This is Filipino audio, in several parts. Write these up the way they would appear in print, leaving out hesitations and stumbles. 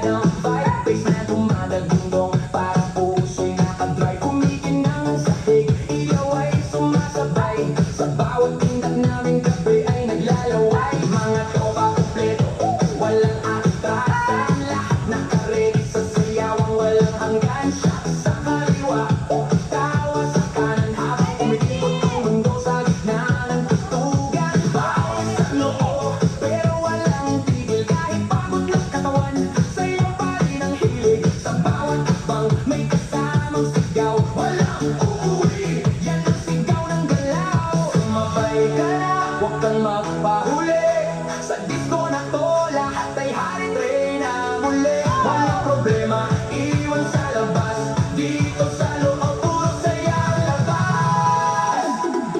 ng vibe. Bass na dumadagundong, parang puso'y nakadrive. Kumikinang ang sahig, ilaw ay sumasabay. Sa bawat tindak naming gabi ay naglalaway. Mga tropa kumpleto, walang atrasan. Lahat nakaready sa sayawang walang hanggan. Shot sa kaliwa, tawa sa kanan. Habang umiikot ang mundo sa gitna ng tutugan. Bawat sa noo, pero walang tigil. Kahit pagod ng katawan, sa'yo pa rin ang hilig. Sa bawat abang, may kasamang sigaw. Walang uuwi, yan ang sigaw ng galaw. Sumabay ka na, huwag kang magpahuli. Sa disco na to, lahat ay hari-train na muli. Walang problema, iwan sa labas. Dito sa loob, puro saya ang labas.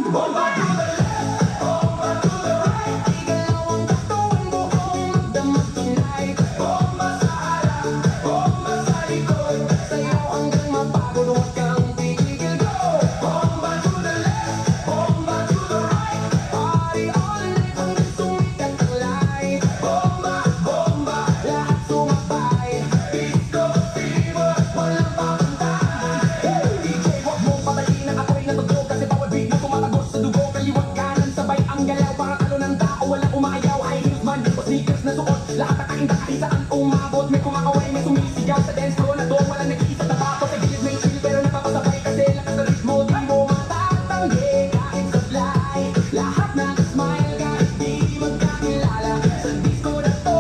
Bomba to the left, bomba to the right. Igalaw ang katawan, buong magdamag tonight. Bomba sa harap, bomba sa likod. Sayaw hanggang mapagod, huwag kang tigil, go. Bomba to the left, bomba to the right. Party all night hanggang sumikat ang light. Bomba, bomba, lahat sumabay. Disco fever, walang papantay. DJ, huwag mong patayin ang apoy na tugtog. Kasi bawat beat mo tumatagos sa dugo. Kaliwat kanan, sabay ang galaw. Para talo ng tao, walang umaayaw. High heels man, o sneakers na suot. Lahat nakainda kahit saan umabot. May kumakaway, may sumisigaw sa dance floor na doon. Walang nag-iisa na tapos. Sa gilid may chill, pero napapasabay. Kasi lakas sa ritmo, di mo matatanggi. Kahit sablay, lahat nag-smile. Kahit di magkakilala. Sa disco na to,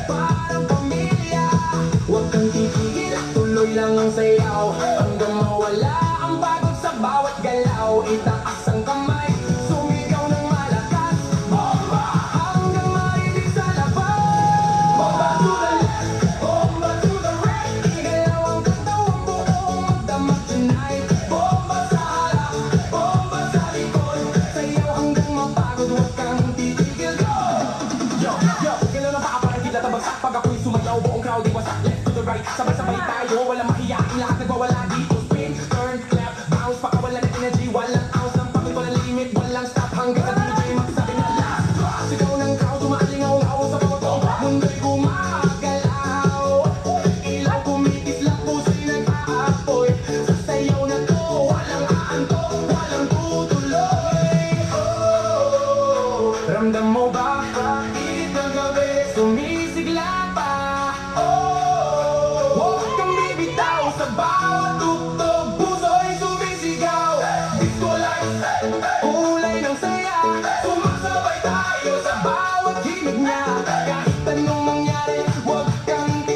parang pamilya. Huwag kang titigil, tuloy lang ang sayaw. Hanggang mawala ang pagod sa bawat galaw. Itaas ang kamay, sumigaw ng malakas. Bomba, hanggang marinig sa labas. Bomba to the left, bomba to the right. Igalaw ang katawang buong magdamag tonight. Bomba sa harap, bomba sa likod. Sayaw hanggang mapagod, huwag kang titigil, go. Yo, yo, kailan na baka parang di natabagsak. Pag ako'y sumayaw, buong crowd ay wasak. Left to the right, sabay-sabay tayo, walang mahiya.